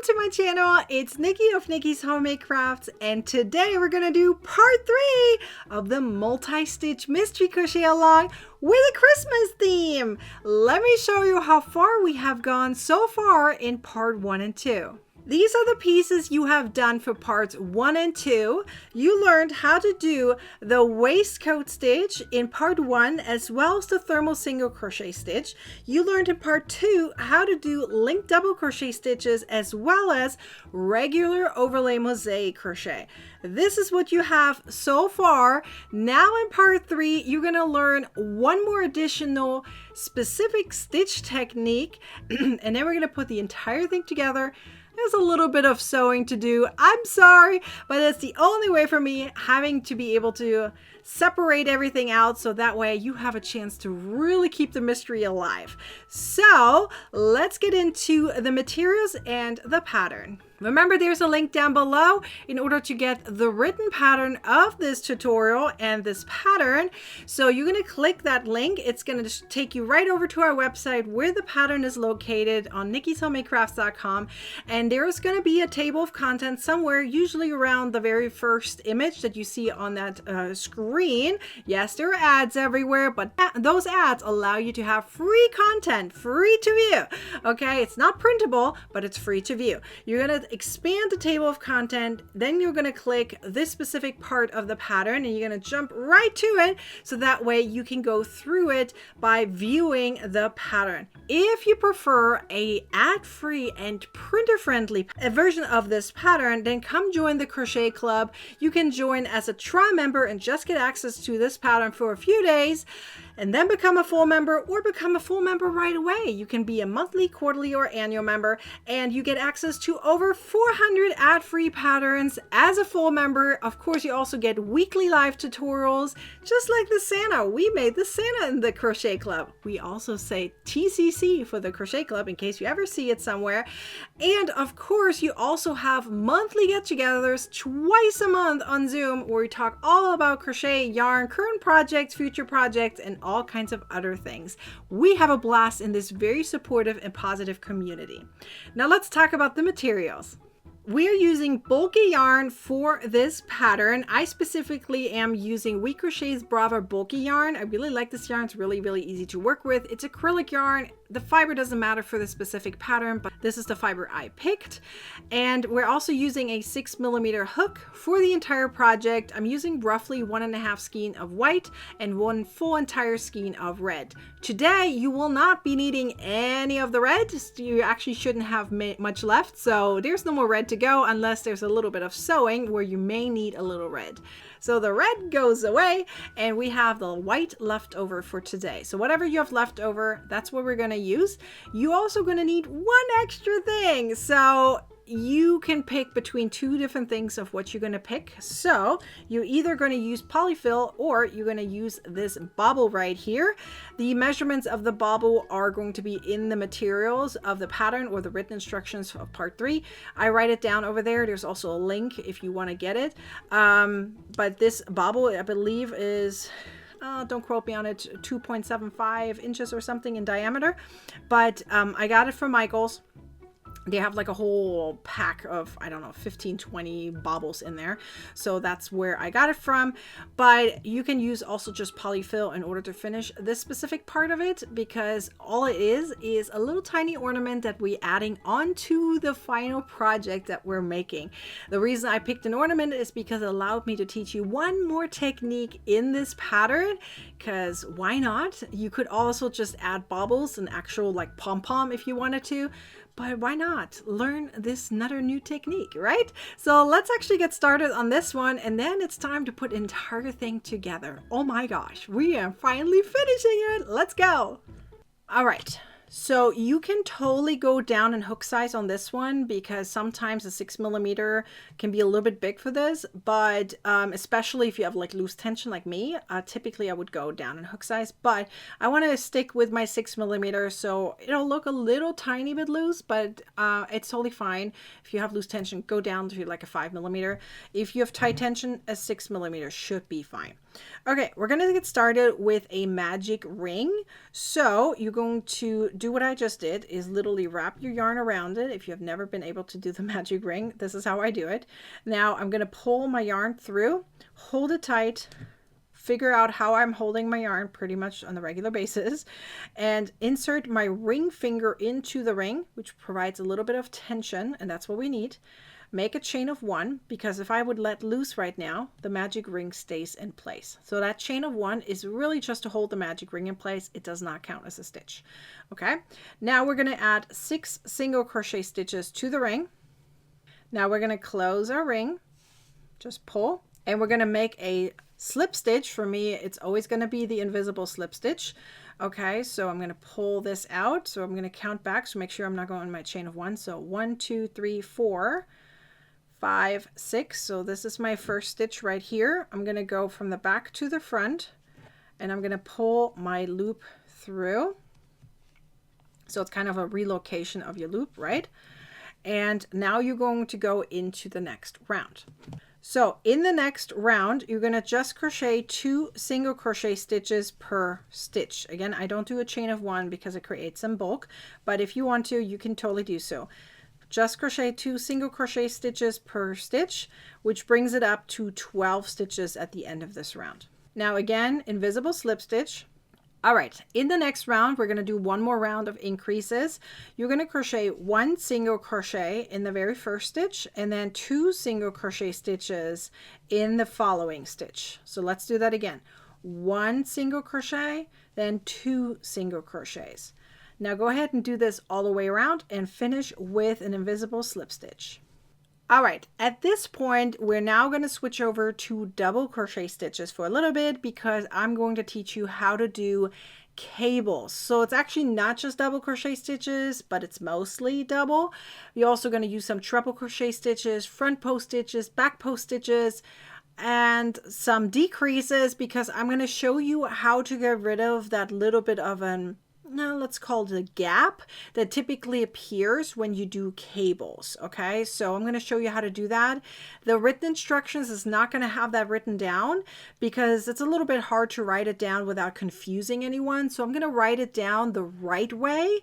to my channel. It's Nikki of Nikki's Homemade Crafts, and today we're gonna do part 3 of the Multi-Stitch Mystery Crochet Along with a Christmas theme. Let me show you how far we have gone so far in part 1 and 2. These are the pieces you have done for parts 1 and 2. You learned how to do the waistcoat stitch in part 1 as well as the thermal single crochet stitch. You learned in part 2 how to do linked double crochet stitches as well as regular overlay mosaic crochet. This is what you have so far. Now in part 3, you're going to learn one more additional specific stitch technique, and then we're going to put the entire thing together. There's a little bit of sewing to do. I'm sorry, but it's the only way for me having to be able to separate everything out so that way you have a chance to really keep the mystery alive. So let's get into the materials and the pattern. Remember, there's a link down below in order to get the written pattern of this tutorial and this pattern. So you're going to click that link. It's going to take you right over to our website where the pattern is located on nikkishomemadecrafts.com. And there's going to be a table of contents somewhere, usually around the very first image that you see on that screen. Yes, there are ads everywhere, but those ads allow you to have free content, free to view. Okay, it's not printable, but it's free to view. You're going to expand the table of content, then you're going to click this specific part of the pattern and you're going to jump right to it so that way you can go through it by viewing the pattern. If you prefer a ad-free and printer-friendly version of this pattern, then come join the Crochet Club. You can join as a trial member and just get access to this pattern for a few days and then become a full member, or become a full member right away. You can be a monthly, quarterly, or annual member, and you get access to over 400 ad-free patterns as a full member. Of course, you also get weekly live tutorials, just like the Santa. We made the Santa in the Crochet Club. We also say TCC for the Crochet Club in case you ever see it somewhere. And of course, you also have monthly get-togethers twice a month on Zoom where we talk all about crochet, yarn, current projects, future projects, and all kinds of other things. We have a blast in this very supportive and positive community. Now let's talk about the materials. We are using bulky yarn for this pattern. I specifically am using We Crochet's Brava bulky yarn. I really like this yarn. It's really, really easy to work with. It's acrylic yarn. The fiber doesn't matter for this specific pattern, but this is the fiber I picked. And we're also using a 6mm hook for the entire project. I'm using roughly 1.5 skein of white and 1 full entire skein of red. Today, you will not be needing any of the red. You actually shouldn't have much left, so there's no more red to go unless there's a little bit of sewing where you may need a little red. So the red goes away and we have the white left over for today. So whatever you have left over, that's what we're going to use. You also going to need one extra thing. So you can pick between 2 different things of what you're going to pick. So you're either going to use polyfill or you're going to use this bobble right here. The measurements of the bobble are going to be in the materials of the pattern or the written instructions of part 3. I write it down over there. There's also a link if you want to get it. But this bobble, I believe, is don't quote me on it, 2.75 inches or something in diameter. But I got it from Michael's. They have like a whole pack of, I don't know, 15-20 bobbles in there. So that's where I got it from. But you can use also just polyfill in order to finish this specific part of it, because all it is a little tiny ornament that we're adding onto the final project that we're making. The reason I picked an ornament is because it allowed me to teach you one more technique in this pattern, because why not? You could also just add bobbles, an actual like pom-pom if you wanted to. But why not learn this another new technique, right? So let's actually get started on this one, and then it's time to put the entire thing together. Oh my gosh, we are finally finishing it. Let's go. All right. So you can totally go down in hook size on this one because sometimes a 6mm can be a little bit big for this, but especially if you have like loose tension like me, typically I would go down in hook size, but I want to stick with my 6mm, so it'll look a little tiny bit loose, but it's totally fine. If you have loose tension, go down to like a 5mm. If you have tight tension, a 6mm should be fine. Okay, we're going to get started with a magic ring. So you're going to do what I just did, is literally wrap your yarn around it. If you have never been able to do the magic ring, this is how I do it. Now I'm going to pull my yarn through, hold it tight, figure out how I'm holding my yarn pretty much on the regular basis, and insert my ring finger into the ring, which provides a little bit of tension, and that's what we need. Make a chain of 1, because if I would let loose right now, the magic ring stays in place. So that chain of 1 is really just to hold the magic ring in place. It does not count as a stitch. Okay, now we're going to add 6 single crochet stitches to the ring. Now we're going to close our ring, just pull, and we're going to make a slip stitch. For me, it's always going to be the invisible slip stitch. Okay, so I'm going to pull this out. So I'm going to count back, so make sure I'm not going on my chain of 1. So 1, 2, 3, 4, 5, 6. So this is my first stitch right here. I'm going to go from the back to the front, and I'm going to pull my loop through. So it's kind of a relocation of your loop, right? And now you're going to go into the next round. So in the next round, you're going to just crochet 2 single crochet stitches per stitch. Again, I don't do a chain of 1 because it creates some bulk, but if you want to, you can totally do so. Just crochet 2 single crochet stitches per stitch, which brings it up to 12 stitches at the end of this round. Now again, invisible slip stitch. All right, in the next round, we're going to do one more round of increases. You're going to crochet 1 single crochet in the very first stitch, and then 2 single crochet stitches in the following stitch. So let's do that again. 1 single crochet, then 2 single crochets. Now go ahead and do this all the way around and finish with an invisible slip stitch. All right, at this point, we're now going to switch over to double crochet stitches for a little bit, because I'm going to teach you how to do cables. So it's actually not just double crochet stitches, but it's mostly double. You're also going to use some treble crochet stitches, front post stitches, back post stitches, and some decreases, because I'm going to show you how to get rid of that little bit of let's call it a gap that typically appears when you do cables. Okay, so I'm going to show you how to do that. The written instructions is not going to have that written down, because it's a little bit hard to write it down without confusing anyone. So I'm going to write it down the right way,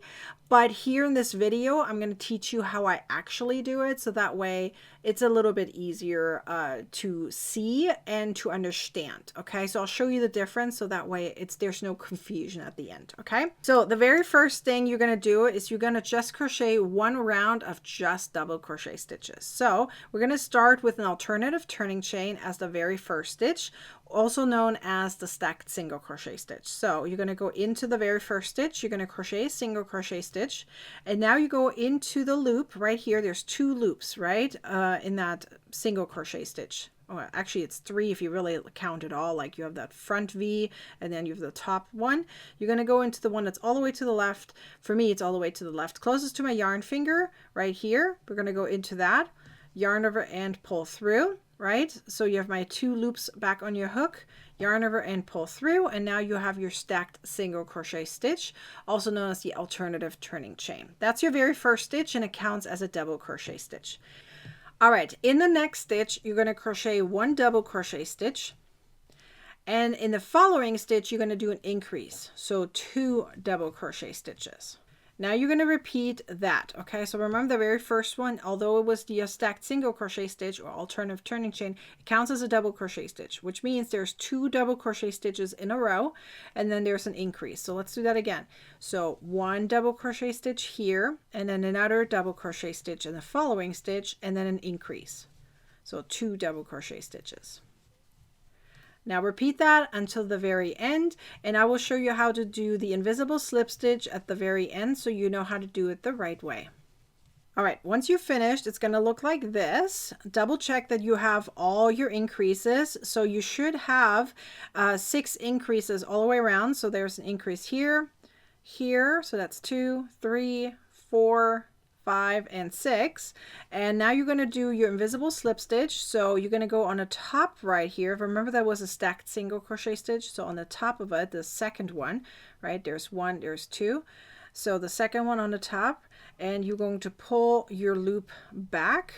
but here in this video, I'm going to teach you how I actually do it, so that way it's a little bit easier to see and to understand. Okay, so I'll show you the difference, so that way there's no confusion at the end. Okay, so the very first thing you're going to do is you're going to just crochet 1 round of just double crochet stitches. So we're going to start with an alternative turning chain as the very first stitch, also known as the stacked single crochet stitch. So you're going to go into the very first stitch, you're going to crochet a single crochet stitch, and now you go into the loop right here. There's 2 loops, right, in that single crochet stitch. Well, actually it's 3 if you really count it all. Like you have that front V, and then you have the top one. You're going to go into the one that's all the way to the left. For me, it's all the way to the left, closest to my yarn finger right here. We're going to go into that, yarn over and pull through. Right, so you have my 2 loops back on your hook, yarn over and pull through, and now you have your stacked single crochet stitch, also known as the alternative turning chain. That's your very first stitch, and it counts as a double crochet stitch. All right, in the next stitch, you're going to crochet 1 double crochet stitch, and in the following stitch, you're going to do an increase, so 2 double crochet stitches. Now you're going to repeat that. Okay, so remember the very first one, although it was the stacked single crochet stitch or alternative turning chain, it counts as a double crochet stitch, which means there's 2 double crochet stitches in a row, and then there's an increase. So let's do that again. So 1 double crochet stitch here, and then another double crochet stitch in the following stitch, and then an increase. So 2 double crochet stitches. Now repeat that until the very end, and I will show you how to do the invisible slip stitch at the very end, so you know how to do it the right way. All right, once you've finished, it's going to look like this. Double check that you have all your increases. So you should have 6 increases all the way around. So there's an increase here, here, so that's 2, 3, 4, 5, and 6. And now you're going to do your invisible slip stitch. So you're going to go on the top right here. Remember that was a stacked single crochet stitch. So on the top of it, the second one, right? There's 1, there's 2. So the second one on the top, and you're going to pull your loop back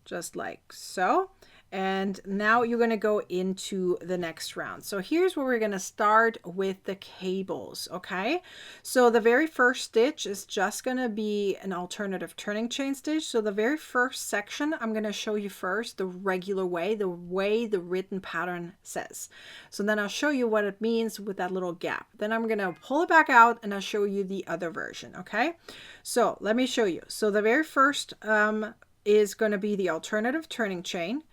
just like so. And now you're going to go into the next round. So here's where we're going to start with the cables, okay? So the very first stitch is just going to be an alternative turning chain stitch. So the very first section, I'm going to show you first the regular way the written pattern says. So then I'll show you what it means with that little gap. Then I'm going to pull it back out and I'll show you the other version, okay? So let me show you. So the very first is going to be the alternative turning chain,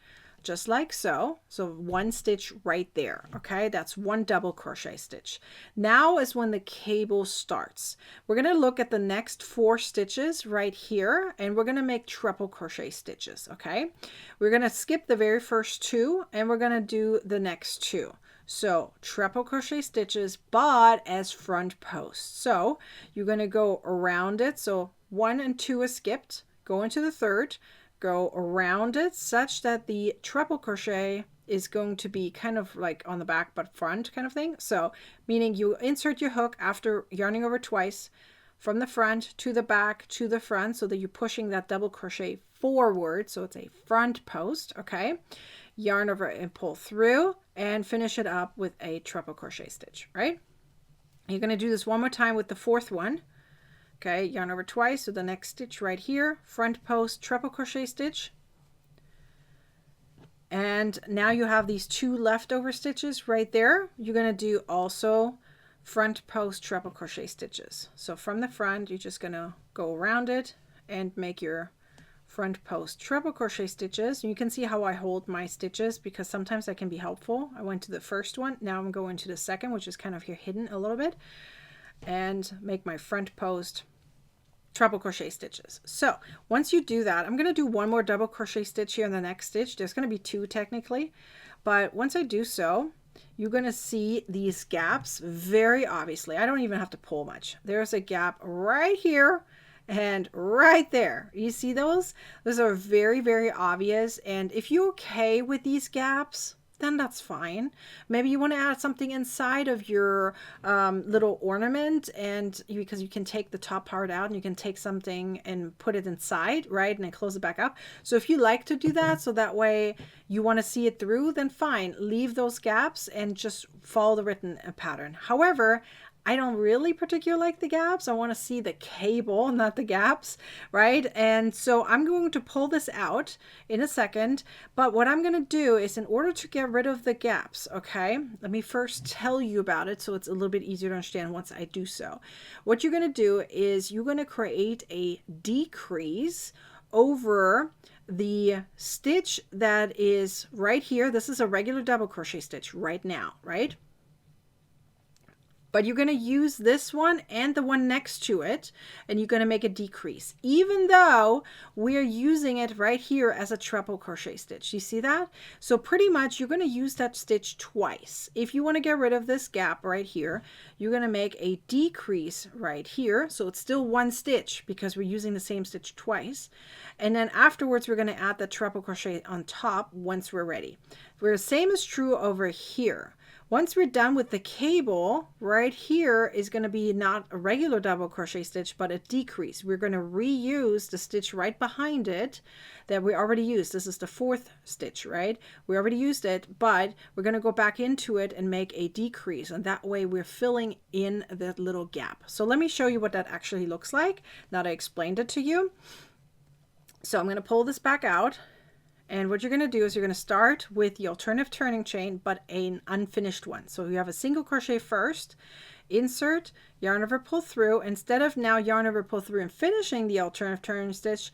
just like so. So one stitch right there, okay? That's one double crochet stitch. Now is when the cable starts. We're going to look at the next 4 stitches right here, and we're going to make treble crochet stitches, okay? We're going to skip the very first 2, and we're going to do the next 2. So treble crochet stitches, but as front posts. So you're going to go around it. So 1 and 2 is skipped, go into the third, go around it such that the treble crochet is going to be kind of like on the back but front kind of thing. So meaning you insert your hook after yarning over twice from the front to the back to the front, so that you're pushing that double crochet forward, so it's a front post, okay? Yarn over and pull through and finish it up with a treble crochet stitch, right? You're going to do this one more time with the 4th one. Okay, yarn over twice, so the next stitch right here, front post, treble crochet stitch. And now you have these 2 leftover stitches right there. You're going to do also front post, treble crochet stitches. So from the front, you're just going to go around it and make your front post treble crochet stitches. You can see how I hold my stitches because sometimes that can be helpful. I went to the first one, now I'm going to the second, which is kind of here hidden a little bit, and make my front post treble crochet stitches. So once you do that, I'm going to do one more double crochet stitch here in the next stitch. There's going to be 2 technically, but once I do so, you're going to see these gaps very obviously. I don't even have to pull much. There's a gap right here and right there. You see those? Those are very, very obvious. And if you're okay with these gaps, then that's fine. Maybe you want to add something inside of your little ornament, and because you can take the top part out and you can take something and put it inside, right? And then close it back up. So if you like to do that, so that way you want to see it through, then fine. Leave those gaps and just follow the written pattern. However, I don't really particularly like the gaps. I want to see the cable, not the gaps, right? And so I'm going to pull this out in a second. But what I'm going to do is, in order to get rid of the gaps, okay, let me first tell you about it so it's a little bit easier to understand once I do so. What you're going to do is you're going to create a decrease over the stitch that is right here. This is a regular double crochet stitch right now, right? But you're going to use this one and the one next to it, and you're going to make a decrease, even though we're using it right here as a treble crochet stitch. You see that? So pretty much you're going to use that stitch twice. If you want to get rid of this gap right here, you're going to make a decrease right here. So it's still 1 stitch because we're using the same stitch twice. And then afterwards, we're going to add the treble crochet on top once we're ready. The same is true over here. Once we're done with the cable, right here is going to be not a regular double crochet stitch, but a decrease. We're going to reuse the stitch right behind it that we already used. This is the 4th stitch, right? We already used it, but we're going to go back into it and make a decrease. And that way we're filling in that little gap. So let me show you what that actually looks like now that I explained it to you. So I'm going to pull this back out. And what you're going to do is you're going to start with the alternative turning chain, but an unfinished one. So you have a single crochet first, insert, yarn over, pull through. Instead of now yarn over, pull through and finishing the alternative turning stitch,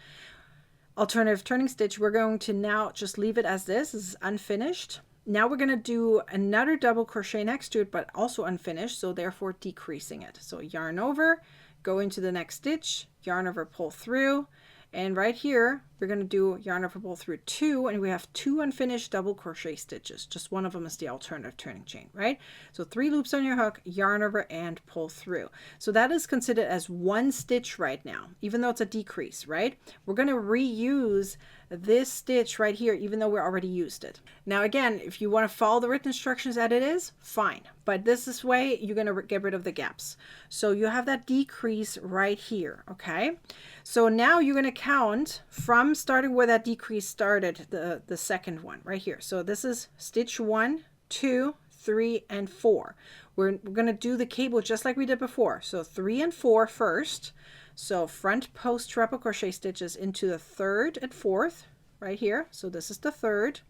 we're going to now just leave it as this. This is unfinished. Now we're going to do another double crochet next to it, but also unfinished, so therefore decreasing it. So yarn over, go into the next stitch, yarn over, pull through. And right here, we're going to do yarn over, pull through 2, and we have 2 unfinished double crochet stitches. Just one of them is the alternative turning chain, right? So 3 loops on your hook, yarn over, and pull through. So that is considered as 1 stitch right now, even though it's a decrease, right? We're going to reuse this stitch right here, even though we already used it. Now again, if you want to follow the written instructions as it is, fine. But this way, you're going to get rid of the gaps. So you have that decrease right here, okay? So now you're going to count from I'm starting where that decrease started, the second one right here. So this is stitch 1, 2, 3, and 4. We're going to do the cable just like we did before. So 3 and 4 first. So front post treble crochet stitches into the 3rd and 4th right here. So this is the 3rd.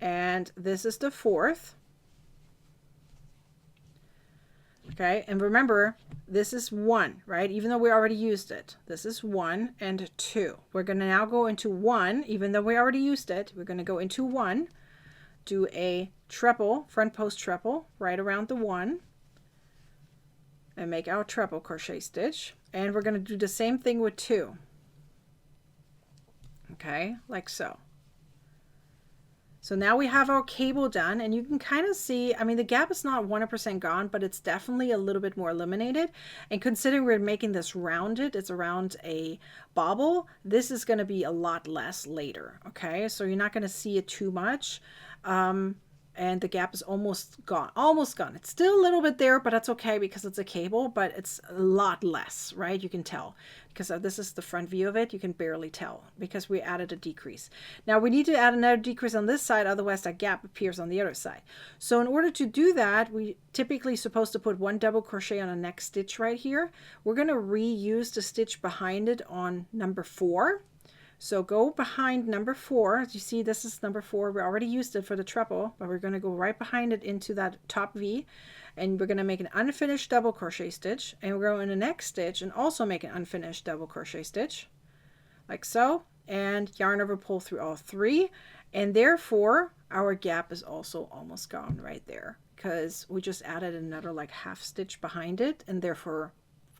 And this is the 4th. Okay, and remember, this is 1, right? Even though we already used it. This is 1 and 2. We're going to now go into 1, even though we already used it. We're going to go into 1, do a treble, front post treble, right around the 1, and make our treble crochet stitch. And we're going to do the same thing with 2. Okay, like so. So now we have our cable done, and you can kind of see, I mean, the gap is not 100% gone, but it's definitely a little bit more eliminated. And considering we're making this rounded, it's around a bobble, this is going to be a lot less later. Okay, so you're not going to see it too much. And the gap is almost gone. Almost gone. It's still a little bit there, but that's okay because it's a cable, but it's a lot less, right? You can tell because this is the front view of it. You can barely tell because we added a decrease. Now we need to add another decrease on this side, otherwise that gap appears on the other side. So in order to do that, we typically supposed to put 1 double crochet on the next stitch right here. We're going to reuse the stitch behind it on number 4. So go behind number 4. As you see, this is number 4. We already used it for the treble, but we're going to go right behind it into that top V, and we're going to make an unfinished double crochet stitch, and we're going in the next stitch and also make an unfinished double crochet stitch like so, and yarn over, pull through all 3, and therefore our gap is also almost gone right there because we just added another like half stitch behind it, and therefore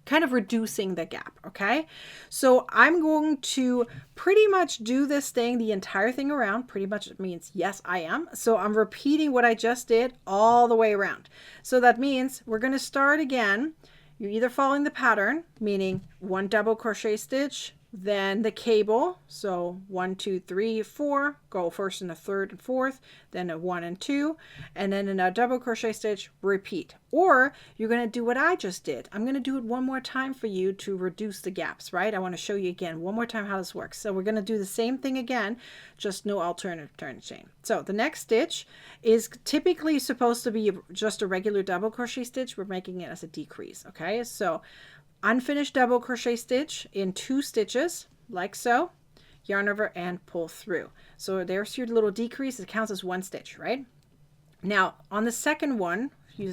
kind of reducing the gap. Okay, so I'm going to pretty much do this thing, the entire thing around. Pretty much means yes, I am. So I'm repeating what I just did all the way around. So that means we're going to start again. You're either following the pattern, meaning 1 double crochet stitch, then the cable. So 1, 2, 3, 4, go first in the 3rd and 4th, then a 1 and 2, and then in a double crochet stitch, repeat. Or you're going to do what I just did. I'm going to do it one more time for you to reduce the gaps, right? I want to show you again one more time how this works. So we're going to do the same thing again, just no alternative turn chain. So the next stitch is typically supposed to be just a regular double crochet stitch. We're making it as a decrease. Okay, so unfinished double crochet stitch in 2 stitches like so, yarn over and pull through. So there's your little decrease. It counts as 1 stitch, right? Now on the second one,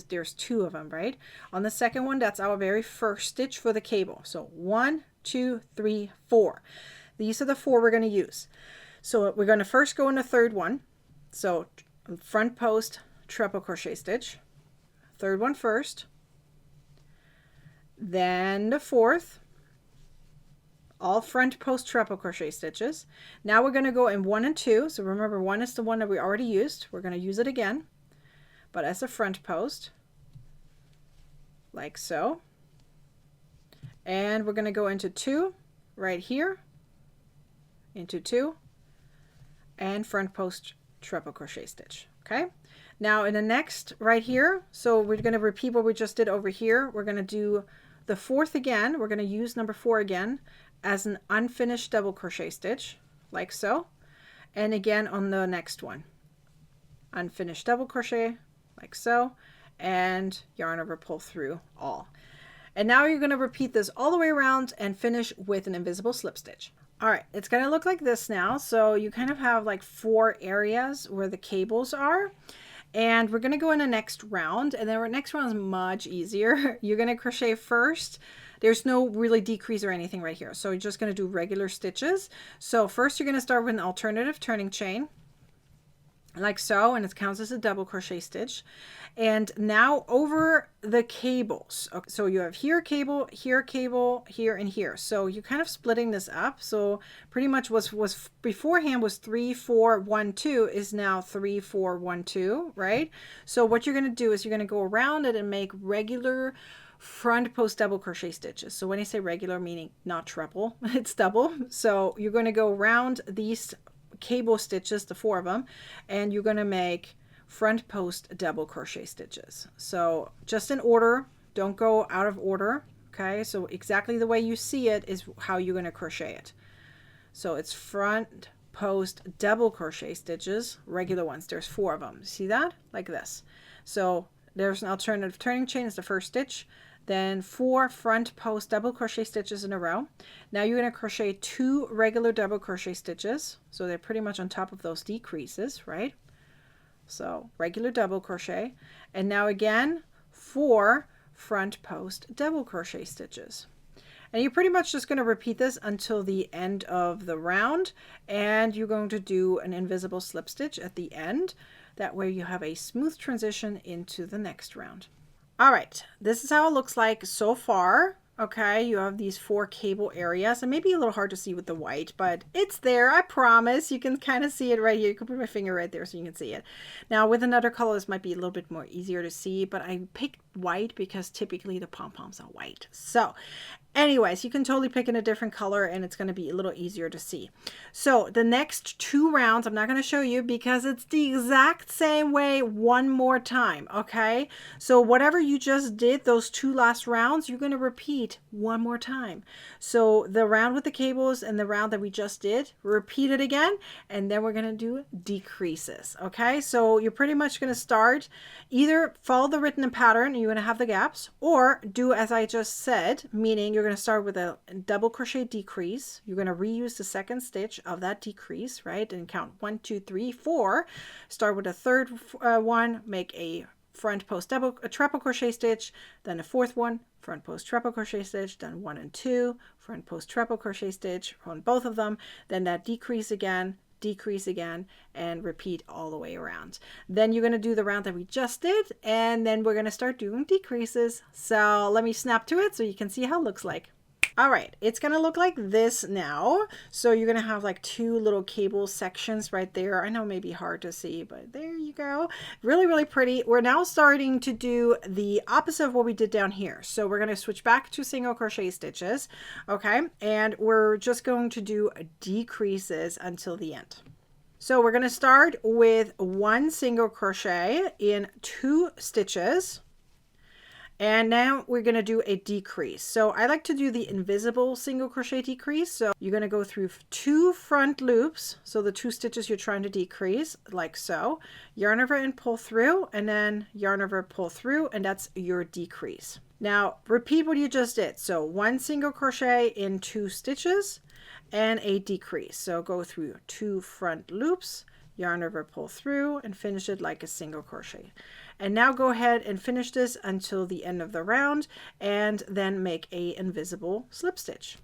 there's 2 of them, right? On the second one, that's our very first stitch for the cable. So 1, 2, 3, 4. These are the 4 we're going to use. So we're going to first go in the 3rd one. So front post treble crochet stitch, 3rd one first, then the 4th, all front post treble crochet stitches. Now we're going to go in 1 and 2. So remember, 1 is the one that we already used. We're going to use it again, but as a front post like so. And we're going to go into 2 right here, into 2, and front post treble crochet stitch. Okay, now in the next right here, so we're going to repeat what we just did over here. We're going to do the 4th again. We're going to use number 4 again as an unfinished double crochet stitch like so, and again on the next one, unfinished double crochet like so, and yarn over, pull through all. And now you're going to repeat this all the way around and finish with an invisible slip stitch. All right, it's going to look like this now. So you kind of have like 4 areas where the cables are. And we're going to go in the next round, and then our next round is much easier. You're going to crochet first. There's no really decrease or anything right here. So you're just going to do regular stitches. So first you're going to start with an alternative turning chain like so, and it counts as a double crochet stitch. And now over the cables, okay, so you have here cable, here cable, here and here. So you're kind of splitting this up. So pretty much was beforehand was 3 4 1 2 is now 3 4 1 2, right? So what you're going to do is you're going to go around it and make regular front post double crochet stitches. So when I say regular, meaning not treble, it's double. So you're going to go around these cable stitches, the 4 of them, and you're going to make front post double crochet stitches. So just in order, don't go out of order, Okay, so exactly the way you see it is how you're going to crochet it. So it's front post double crochet stitches, regular ones. There's 4 of them. See that? Like this. So there's an alternative turning chain is the first stitch, then 4 front post double crochet stitches in a row. Now you're going to crochet 2 regular double crochet stitches. So they're pretty much on top of those decreases, right? So regular double crochet. And now again, 4 front post double crochet stitches. And you're pretty much just going to repeat this until the end of the round, and you're going to do an invisible slip stitch at the end. That way you have a smooth transition into the next round. All right, this is how it looks like so far. Okay, you have these 4 cable areas, and maybe a little hard to see with the white, but it's there, I promise. You can kind of see it right here. You can put my finger right there so you can see it. Now with another color, this might be a little bit more easier to see, but I picked white because typically the pom-poms are white. So anyways, you can totally pick in a different color and it's going to be a little easier to see. So the next 2 rounds, I'm not going to show you because it's the exact same way one more time. Okay, so whatever you just did, those 2 last rounds, you're going to repeat one more time. So the round with the cables and the round that we just did, repeat it again, and then we're going to do decreases. Okay, so you're pretty much going to start, either follow the written pattern, you're going to have the gaps, or do as I just said, meaning you're going to start with a double crochet decrease. You're going to reuse the second stitch of that decrease, right? And count 1, 2, 3, 4. Start with a third one, make a front post treble crochet stitch, then a 4th one, front post treble crochet stitch, then 1 and 2, front post treble crochet stitch on both of them, then that decrease again, and repeat all the way around. Then you're going to do the round that we just did, and then we're going to start doing decreases. So let me snap to it so you can see how it looks like. All right, it's going to look like this now. So you're going to have like 2 little cable sections right there. I know it may be hard to see, but there you go. Really, really pretty. We're now starting to do the opposite of what we did down here. So we're going to switch back to single crochet stitches. Okay, and we're just going to do decreases until the end. So we're going to start with 1 single crochet in 2 stitches. And now we're going to do a decrease. So I like to do the invisible single crochet decrease. So you're going to go through 2 front loops. So the 2 stitches you're trying to decrease, like so. Yarn over and pull through, and then yarn over, pull through, and that's your decrease. Now repeat what you just did. So 1 single crochet in 2 stitches and a decrease. So go through 2 front loops, yarn over, pull through, and finish it like a single crochet. And now go ahead and finish this until the end of the round, and then make a invisible slip stitch.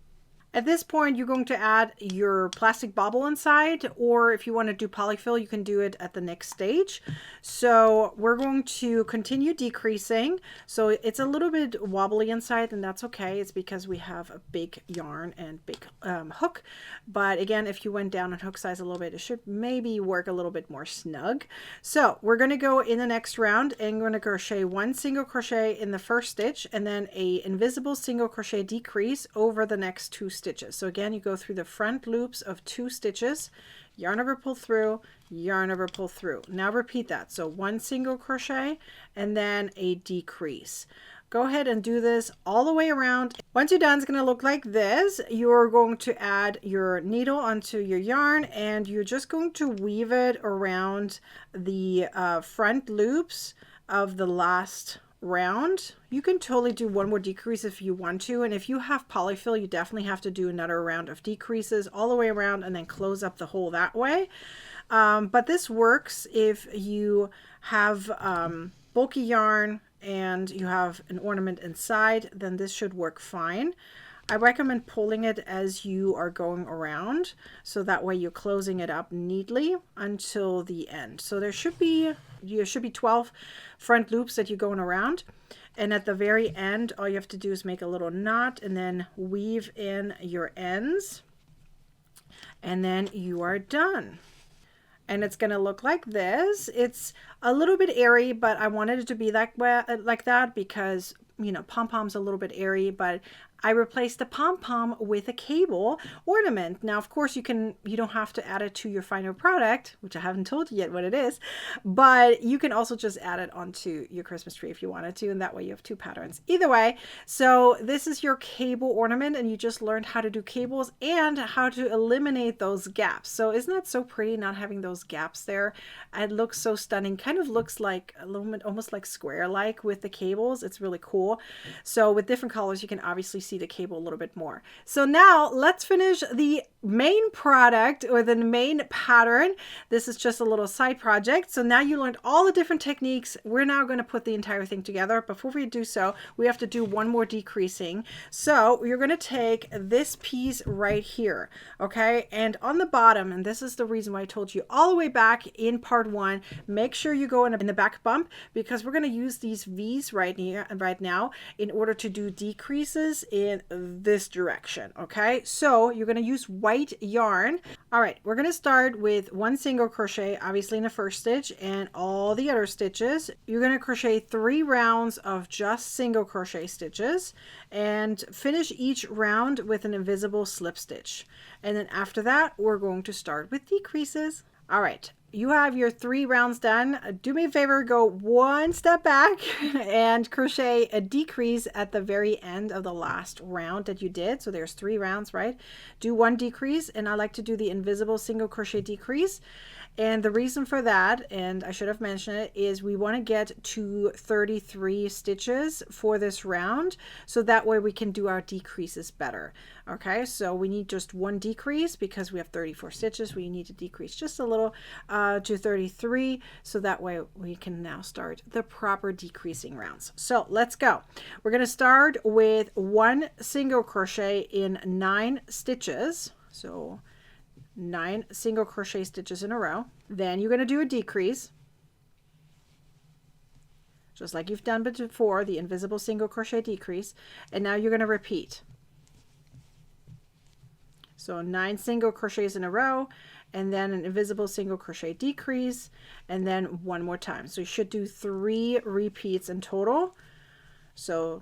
At this point, you're going to add your plastic bobble inside, or if you want to do polyfill, you can do it at the next stage. So we're going to continue decreasing. So it's a little bit wobbly inside, and that's okay. It's because we have a big yarn and big hook. But again, if you went down on hook size a little bit, it should maybe work a little bit more snug. So we're going to go in the next round, and we're going to crochet 1 single crochet in the first stitch, and then a invisible single crochet decrease over the next 2 stitches. So again, you go through the front loops of 2 stitches, yarn over, pull through, yarn over, pull through. Now repeat that. So 1 single crochet and then a decrease. Go ahead and do this all the way around. Once you're done, it's going to look like this. You're going to add your needle onto your yarn, and you're just going to weave it around the front loops of the last round. You can totally do 1 more decrease if you want to, and if you have polyfill, you definitely have to do another round of decreases all the way around and then close up the hole that way. But this works if you have bulky yarn and you have an ornament inside, then this should work fine. I recommend pulling it as you are going around, so that way you're closing it up neatly until the end. So there should be 12 front loops that you're going around, and at the very end all you have to do is make a little knot and then weave in your ends, and then you are done. And it's going to look like this. It's a little bit airy, but I wanted it to be like that because, you know, pom-pom's a little bit airy, but I replaced the pom-pom with a cable ornament. Now, of course, you don't have to add it to your final product, which I haven't told you yet what it is, but you can also just add it onto your Christmas tree if you wanted to, and that way you have two patterns. Either way, so this is your cable ornament, and you just learned how to do cables and how to eliminate those gaps. So isn't that so pretty not having those gaps there? It looks so stunning. Kind of looks like a little bit almost like square-like with the cables. It's really cool. So with different colors, you can obviously see the cable a little bit more. So now let's finish the main product or the main pattern. This is just a little side project. So now you learned all the different techniques. We're now going to put the entire thing together. Before we do so, we have to do one more decreasing. So you're going to take this piece right here, okay? And on the bottom, and this is the reason why I told you all the way back in part 1, make sure you go in the back bump, because we're going to use these V's right now in order to do decreases in this direction, okay? So you're going to use white yarn. All right, we're going to start with 1 single crochet, obviously in the first stitch, and all the other stitches. You're going to crochet 3 rounds of just single crochet stitches and finish each round with an invisible slip stitch. And then after that, we're going to start with decreases. All right, you have your 3 rounds done. Do me a favor, go 1 step back and crochet a decrease at the very end of the last round that you did. So there's 3 rounds, right? Do 1 decrease, and I like to do the invisible single crochet decrease. And the reason for that, and I should have mentioned it, is we want to get to 33 stitches for this round, so that way we can do our decreases better. Okay, so we need just 1 decrease because we have 34 stitches. We need to decrease just a little to 33, so that way we can now start the proper decreasing rounds. So let's go. We're going to start with 1 single crochet in 9 stitches. So 9 single crochet stitches in a row. Then you're going to do a decrease, just like you've done before, the invisible single crochet decrease. And now you're going to repeat. So 9 single crochets in a row, and then an invisible single crochet decrease, and then 1 more time. So you should do 3 repeats in total. So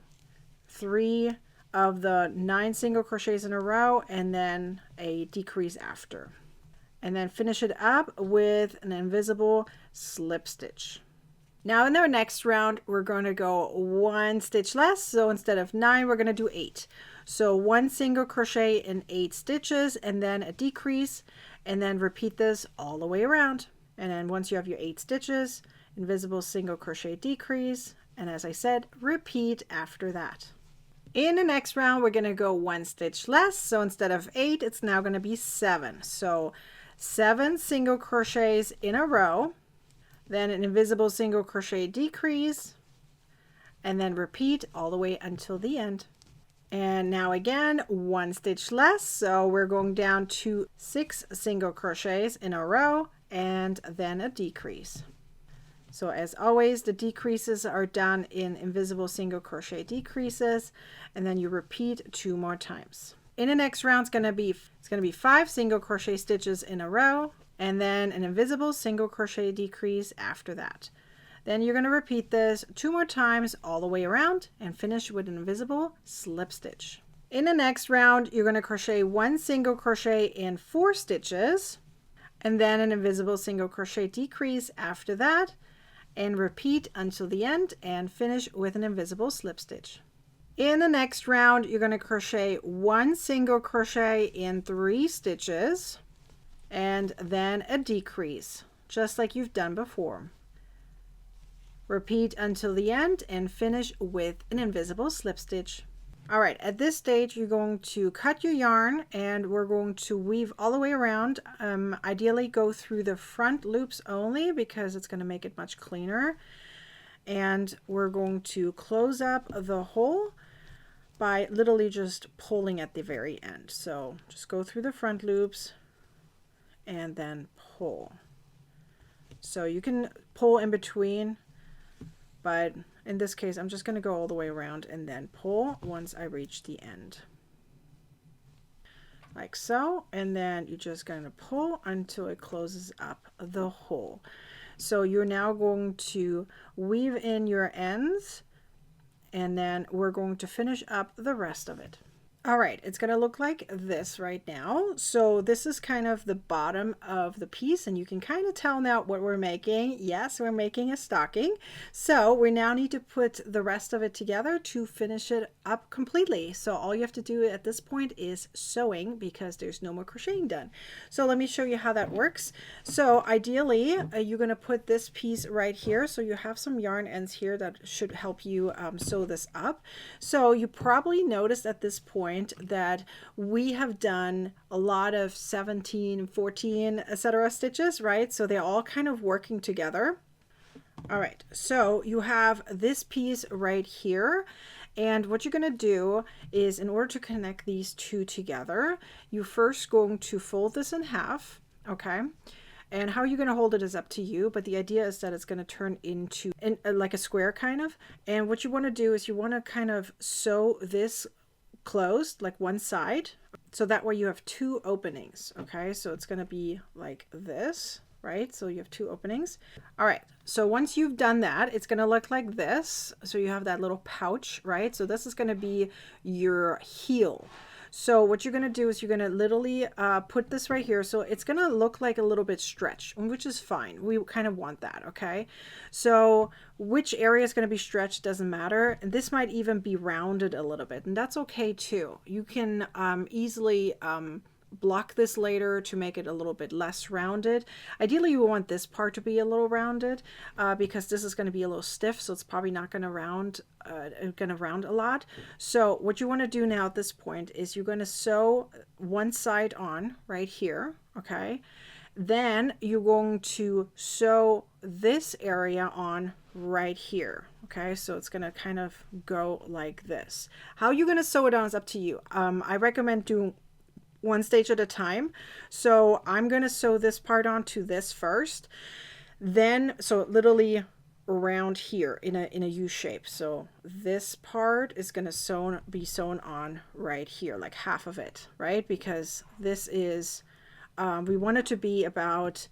3 of the 9 single crochets in a row, and then a decrease after, and then finish it up with an invisible slip stitch. Now in our next round, we're going to go 1 stitch less. So instead of 9, we're going to do 8. So 1 single crochet in 8 stitches, and then a decrease, and then repeat this all the way around. And then once you have your 8 stitches, invisible single crochet decrease, and as I said, repeat after that. In the next round, we're going to go 1 stitch less. So instead of 8, it's now going to be 7. So 7 single crochets in a row, then an invisible single crochet decrease, and then repeat all the way until the end. And now again, 1 stitch less. So we're going down to 6 single crochets in a row, and then a decrease. So as always, the decreases are done in invisible single crochet decreases, and then you repeat 2 more times. In the next round, it's going to be 5 single crochet stitches in a row, and then an invisible single crochet decrease after that. Then you're going to repeat this 2 more times all the way around and finish with an invisible slip stitch. In the next round, you're going to crochet 1 single crochet in 4 stitches, and then an invisible single crochet decrease after that, and repeat until the end and finish with an invisible slip stitch. In the next round, you're going to crochet 1 single crochet in 3 stitches, and then a decrease, just like you've done before. Repeat until the end and finish with an invisible slip stitch. All right, at this stage, you're going to cut your yarn, and we're going to weave all the way around. Ideally, go through the front loops only because it's going to make it much cleaner. And we're going to close up the hole by literally just pulling at the very end. So just go through the front loops and then pull. So you can pull in between, but in this case, I'm just going to go all the way around and then pull once I reach the end. Like so. And then you're just going to pull until it closes up the hole. So you're now going to weave in your ends, and then we're going to finish up the rest of it. All right, it's going to look like this right now. So this is kind of the bottom of the piece, and you can kind of tell now what we're making. Yes, we're making a stocking. So we now need to put the rest of it together to finish it up completely. So all you have to do at this point is sewing because there's no more crocheting done. So let me show you how that works. So ideally, you're going to put this piece right here. So you have some yarn ends here that should help you sew this up. So you probably noticed at this point that we have done a lot of 17, 14, etc. stitches, right? So they're all kind of working together. All right, so you have this piece right here. And what you're going to do is, in order to connect these two together, you're first going to fold this in half, okay? And how you're going to hold it is up to you, but the idea is that it's going to turn into like a square kind of. And what you want to do is you want to kind of sew this closed, like one side, so that way you have two openings. Okay, so it's going to be like this, right? So you have two openings. All right, so once you've done that, it's going to look like this. So you have that little pouch, right? So this is going to be your heel. So what you're going to do is you're going to literally put this right here. So it's going to look like a little bit stretched, which is fine. We kind of want that, okay? So which area is going to be stretched doesn't matter. And this might even be rounded a little bit, and that's okay too. You can easily block this later to make it a little bit less rounded. Ideally, you want this part to be a little rounded because this is going to be a little stiff, so it's probably not going to round a lot. So what you want to do now at this point is you're going to sew one side on right here, okay? Then you're going to sew this area on right here. Okay, so it's going to kind of go like this. How you're going to sew it on is up to you. I recommend doing one stitch at a time. So I'm going to sew this part onto this first. Then, so literally around here in a U shape. So this part is going to be sewn on right here, like half of it, right? Because this is, we want it to be about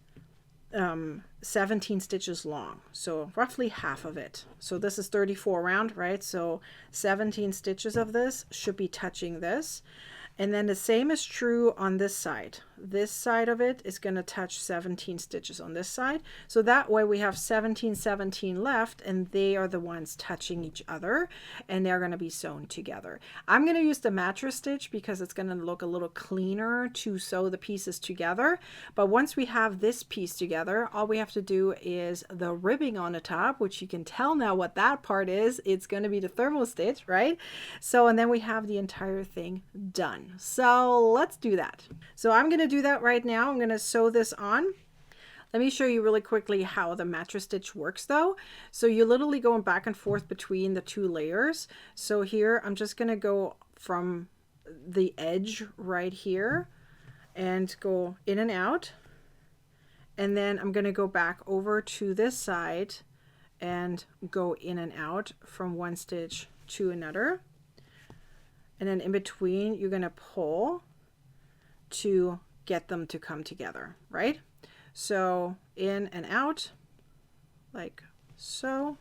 17 stitches long, so roughly half of it. So this is 34 round, right? So 17 stitches of this should be touching this. And then the same is true on this side. This side of it is going to touch 17 stitches on this side. So that way we have 17, 17 left, and they are the ones touching each other, and they're going to be sewn together. I'm going to use the mattress stitch because it's going to look a little cleaner to sew the pieces together. But once we have this piece together, all we have to do is the ribbing on the top, which you can tell now what that part is. It's going to be the thermal stitch, right? So, and then we have the entire thing done. So let's do that. So I'm going to do that right now. I'm going to sew this on. Let me show you really quickly how the mattress stitch works though. So you're literally going back and forth between the two layers. So here I'm just going to go from the edge right here and go in and out. And then I'm going to go back over to this side and go in and out from one stitch to another. And then in between, you're going to pull to get them to come together, right? So in and out, like so.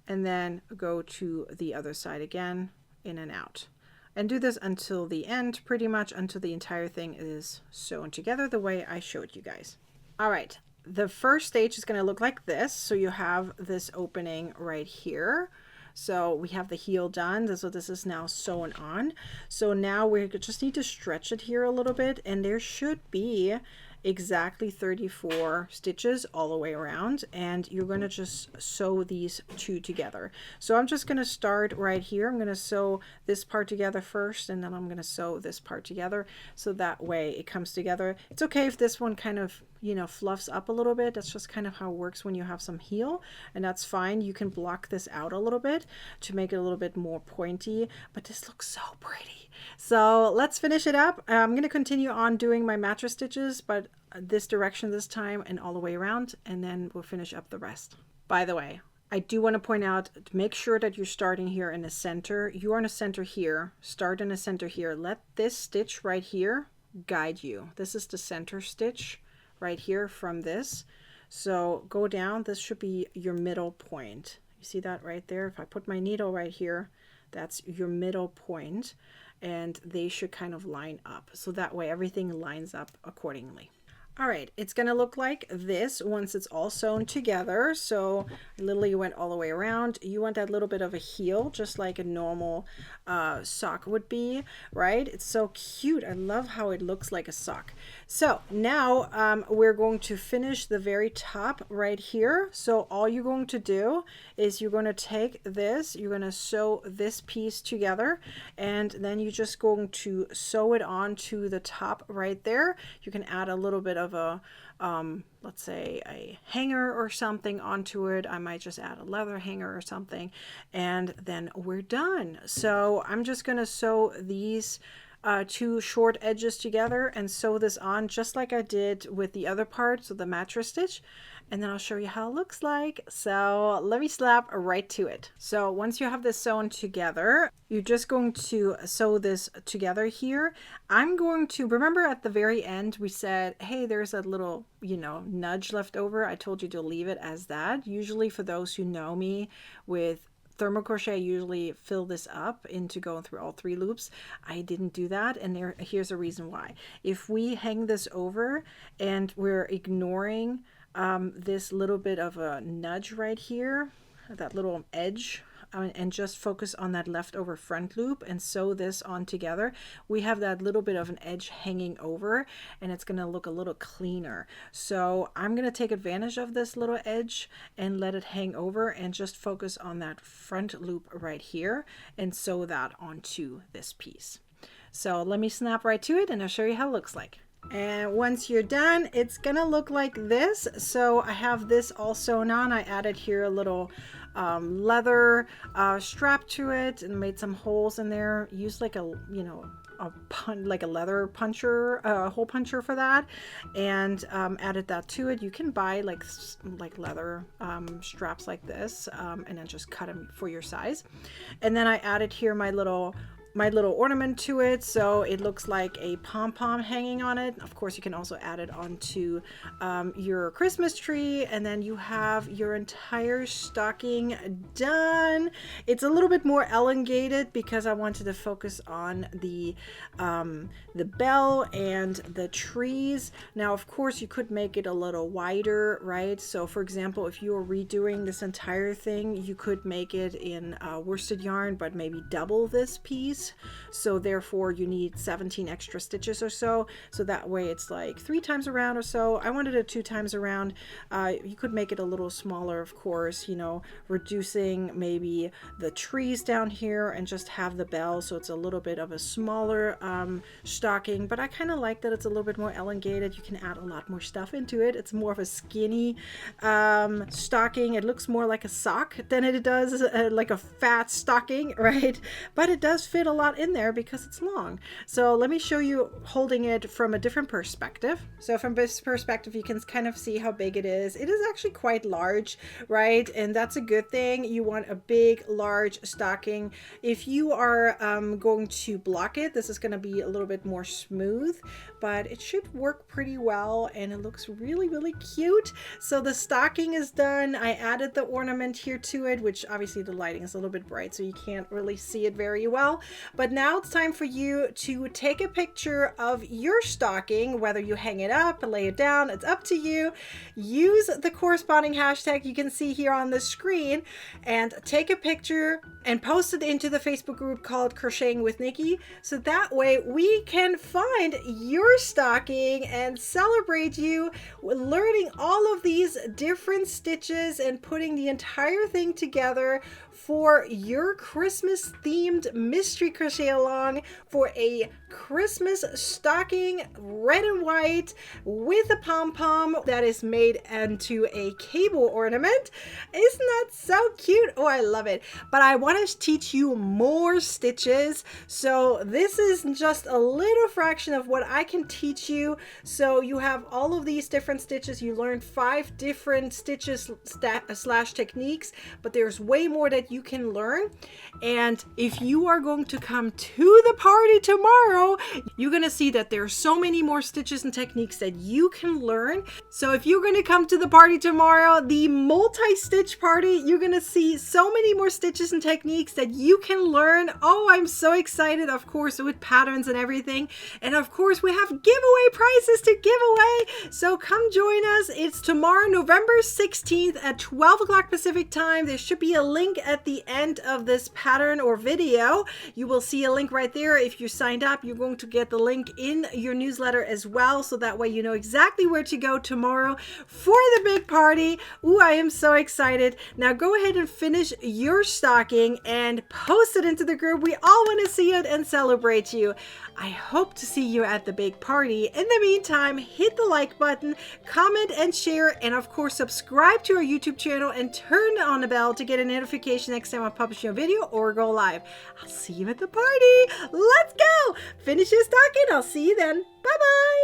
And then go to the other side again, in and out. And do this until the end, pretty much until the entire thing is sewn together the way I showed you guys. All right, the first stage is going to look like this. So you have this opening right here. So we have the heel done, so this is now sewn on. So now we just need to stretch it here a little bit, and there should be exactly 34 stitches all the way around, and you're going to just sew these two together. So I'm just going to start right here. I'm going to sew this part together first, and then I'm going to sew this part together, so that way it comes together. It's okay if this one kind of, you know, fluffs up a little bit. That's just kind of how it works when you have some heel, and that's fine. You can block this out a little bit to make it a little bit more pointy, but this looks so pretty. So let's finish it up. I'm going to continue on doing my mattress stitches, but this direction this time and all the way around, and then we'll finish up the rest. By the way, I do want to point out, make sure that you're starting here in the center. You are in the center here. Start in the center here. Let this stitch right here guide you. This is the center stitch right here from this. So go down. This should be your middle point. You see that right there? If I put my needle right here, That's your middle point, and they should kind of line up. So that way everything lines up accordingly. All right, it's gonna look like this once it's all sewn together. So I literally went all the way around. You want that little bit of a heel, just like a normal sock would be, right? It's so cute. I love how it looks like a sock. So now we're going to finish the very top right here. So all you're going to do is you're going to take this, you're going to sew this piece together, and then you're just going to sew it onto the top right there. You can add a little bit of a let's say a hanger or something onto it. I might just add a leather hanger or something, and then we're done. So I'm just gonna sew these two short edges together and sew this on just like I did with the other parts of the mattress stitch, and then I'll show you how it looks like. So let me slap right to it. So once you have this sewn together, you're just going to sew this together here. I'm going to, remember at the very end we said, hey, there's a little, you know, nudge left over. I told you to leave it as that. Usually for those who know me with thermal crochet, I usually fill this up into going through all 3 loops. I didn't do that, and here's a reason why. If we hang this over and we're ignoring this little bit of a nudge right here, that little edge, and just focus on that leftover front loop and sew this on together, we have that little bit of an edge hanging over, and it's going to look a little cleaner. So I'm going to take advantage of this little edge and let it hang over and just focus on that front loop right here and sew that onto this piece. So let me snap right to it and I'll show you how it looks like. And once you're done, it's gonna look like this. So I have this all sewn on. I added here a little leather strap to it and made some holes in there. Used like a, you know, like a leather puncher, hole puncher for that, and added that to it. You can buy like leather straps like this, and then just cut them for your size. And then I added here my little ornament to it, so it looks like a pom-pom hanging on it. Of course, you can also add it onto your Christmas tree, and then you have your entire stocking done. It's a little bit more elongated because I wanted to focus on the bell and the trees. Now, of course, you could make it a little wider, right? So, for example, if you were redoing this entire thing, you could make it in worsted yarn, but maybe double this piece. So therefore you need 17 extra stitches or so. So that way it's like 3 times around or so. I wanted it 2 times around. You could make it a little smaller, of course, you know, reducing maybe the trees down here and just have the bell. So it's a little bit of a smaller stocking, but I kind of like that it's a little bit more elongated. You can add a lot more stuff into it. It's more of a skinny stocking. It looks more like a sock than it does like a fat stocking, right? But it does fit a lot in there because it's long. So let me show you holding it from a different perspective. So from this perspective, you can kind of see how big it is. It is actually quite large, right? And that's a good thing. You want a big, large stocking. If you are going to block it, this is going to be a little bit more smooth, but it should work pretty well, and it looks really, really cute. So the stocking is done. I added the ornament here to it, which obviously the lighting is a little bit bright, so you can't really see it very well. But now it's time for you to take a picture of your stocking, whether you hang it up, lay it down, it's up to you. Use the corresponding hashtag you can see here on the screen and take a picture and post it into the Facebook group called Crocheting with Nikki. So that way we can find your stocking and celebrate you learning all of these different stitches and putting the entire thing together for your Christmas themed mystery crochet along for a Christmas stocking, red and white, with a pom-pom that is made into a cable ornament. Isn't that so cute? Oh, I love it. But I want to teach you more stitches. So this is just a little fraction of what I can teach you. So you have all of these different stitches. You learned 5 different stitches slash techniques, but there's way more that you can learn. And if you are going to come to the party tomorrow, tomorrow, you're going to see that there are so many more stitches and techniques that you can learn. So if you're going to come to the party tomorrow, the multi-stitch party, you're going to see so many more stitches and techniques that you can learn. Oh, I'm so excited, of course, with patterns and everything. And of course, we have giveaway prizes to give away. So come join us. It's tomorrow, November 16th at 12 o'clock Pacific time. There should be a link at the end of this pattern or video. You will see a link right there. If you signed up, you're going to get the link in your newsletter as well. So that way you know exactly where to go tomorrow for the big party. Ooh, I am so excited. Now go ahead and finish your stocking and post it into the group. We all want to see it and celebrate you. I hope to see you at the big party. In the meantime, hit the like button, comment and share, and of course subscribe to our YouTube channel and turn on the bell to get a notification next time I publish a video or go live. I'll see you at the party. Let's go. Finish your stocking. I'll see you then. Bye-bye.